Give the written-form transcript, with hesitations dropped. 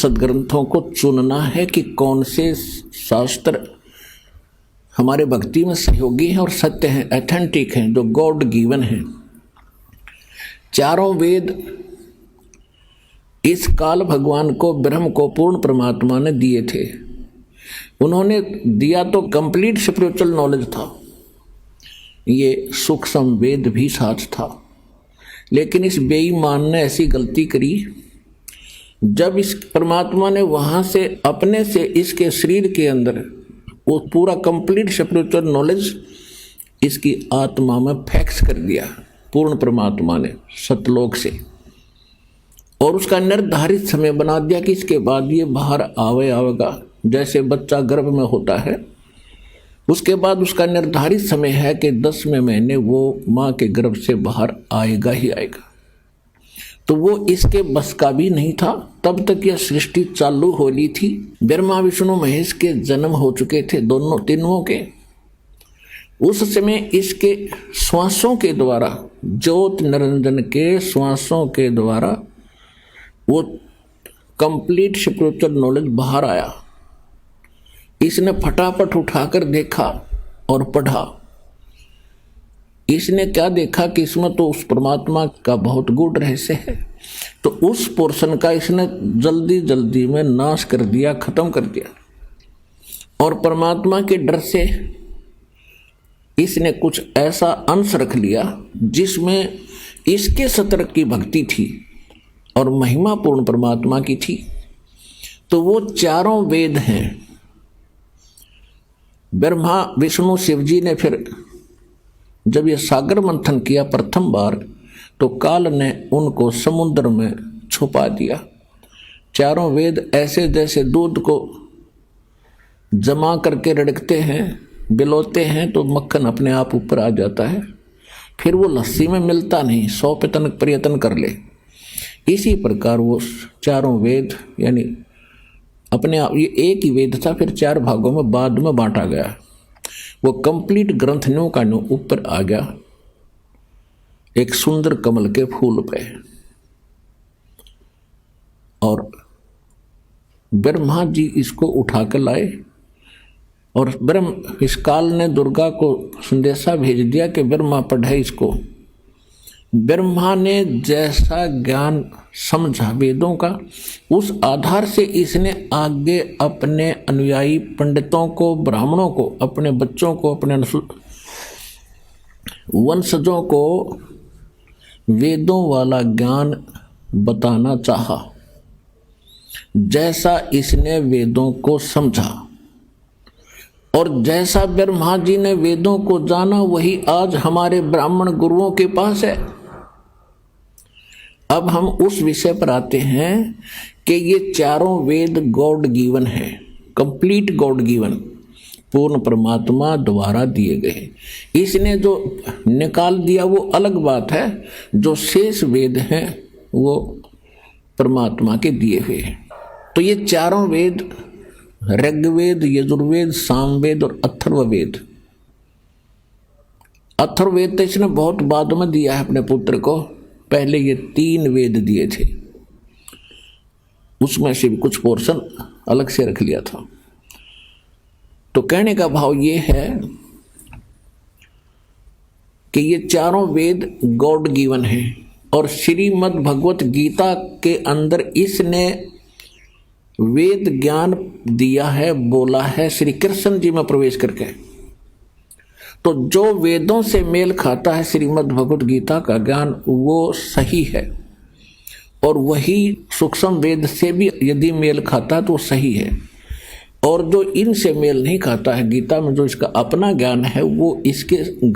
सदग्रंथों को चुनना है कि कौन से शास्त्र हमारे भक्ति में सहयोगी हैं और सत्य हैं, ऑथेंटिक हैं, जो गॉड गिवन हैं। चारों वेद इस काल भगवान को, ब्रह्म को, पूर्ण परमात्मा ने दिए थे। उन्होंने दिया तो कंप्लीट स्पिरिचुअल नॉलेज था, ये सूक्ष्म वेद भी साथ था। लेकिन इस बेईमान ने ऐसी गलती करी, जब इस परमात्मा ने वहाँ से अपने से इसके शरीर के अंदर वो पूरा कंप्लीट स्पिरिचुअल नॉलेज इसकी आत्मा में फैक्स कर दिया पूर्ण परमात्मा ने सतलोक से, और उसका निर्धारित समय बना दिया कि इसके बाद ये बाहर आवेगा। जैसे बच्चा गर्भ में होता है, उसके बाद उसका निर्धारित समय है कि 10वें महीने वो माँ के गर्भ से बाहर आएगा ही आएगा। तो वो इसके बस का भी नहीं था। तब तक यह सृष्टि चालू हो ली थी। ब्रह्मा विष्णु महेश के जन्म हो चुके थे, दोनों तीनों के। उस समय इसके श्वासों के द्वारा, ज्योत निरंजन के श्वासों के द्वारा वो कंप्लीट स्पिरिचुअल नॉलेज बाहर आया। इसने फटाफट उठाकर देखा और पढ़ा। इसने क्या देखा कि इसमें तो उस परमात्मा का बहुत गूढ़ रहस्य है। तो उस पोर्शन का इसने जल्दी जल्दी में नाश कर दिया, खत्म कर दिया। और परमात्मा के डर से इसने कुछ ऐसा अंश रख लिया जिसमें इसके सतर की भक्ति थी और महिमा पूर्ण परमात्मा की थी। तो वो चारों वेद हैं। ब्रह्मा विष्णु शिव जी ने फिर जब ये सागर मंथन किया प्रथम बार, तो काल ने उनको समुद्र में छुपा दिया। चारों वेद ऐसे जैसे दूध को जमा करके रड़कते हैं, बिलोते हैं तो मक्खन अपने आप ऊपर आ जाता है, फिर वो लस्सी में मिलता नहीं, 100 प्रयत्न कर ले। इसी प्रकार वो चारों वेद यानी अपने आप, ये एक ही वेद था, फिर 4 भागों में बाद में बांटा गया। वो कंप्लीट ग्रंथ न्यू का न्यू ऊपर आ गया एक सुंदर कमल के फूल पे। और ब्रह्मा जी इसको उठा कर लाए, और ब्रह्म इस काल ने दुर्गा को संदेशा भेज दिया कि ब्रह्मा पढ़े इसको। ब्रह्मा ने जैसा ज्ञान समझा वेदों का, उस आधार से इसने आगे अपने अनुयायी पंडितों को, ब्राह्मणों को, अपने बच्चों को, अपने वंशजों को वेदों वाला ज्ञान बताना चाहा। जैसा इसने वेदों को समझा और जैसा ब्रह्मा जी ने वेदों को जाना, वही आज हमारे ब्राह्मण गुरुओं के पास है। अब हम उस विषय पर आते हैं कि ये चारों वेद गॉड गिवन है, कंप्लीट गॉड गिवन, पूर्ण परमात्मा द्वारा दिए गए। इसने जो निकाल दिया वो अलग बात है, जो शेष वेद हैं वो परमात्मा के दिए हुए हैं। तो ये चारों वेद, ऋग्वेद, यजुर्वेद, सामवेद और अथर्ववेद। अथर्ववेद तो इसने बहुत बाद में दिया है अपने पुत्र को, पहले ये 3 वेद दिए थे, उसमें से भी कुछ पोर्शन अलग से रख लिया था। तो कहने का भाव ये है कि ये चारों वेद गॉड गिवन हैं, और श्रीमद् भगवत गीता के अंदर इसने वेद ज्ञान दिया है, बोला है श्री कृष्ण जी में प्रवेश करके। तो जो वेदों से मेल खाता है श्रीमद् भगवत गीता का ज्ञान, वो सही है, और वही सूक्ष्म वेद से भी यदि मेल खाता है तो सही है। और जो इनसे मेल नहीं खाता है, गीता में जो इसका अपना ज्ञान है, वो इसके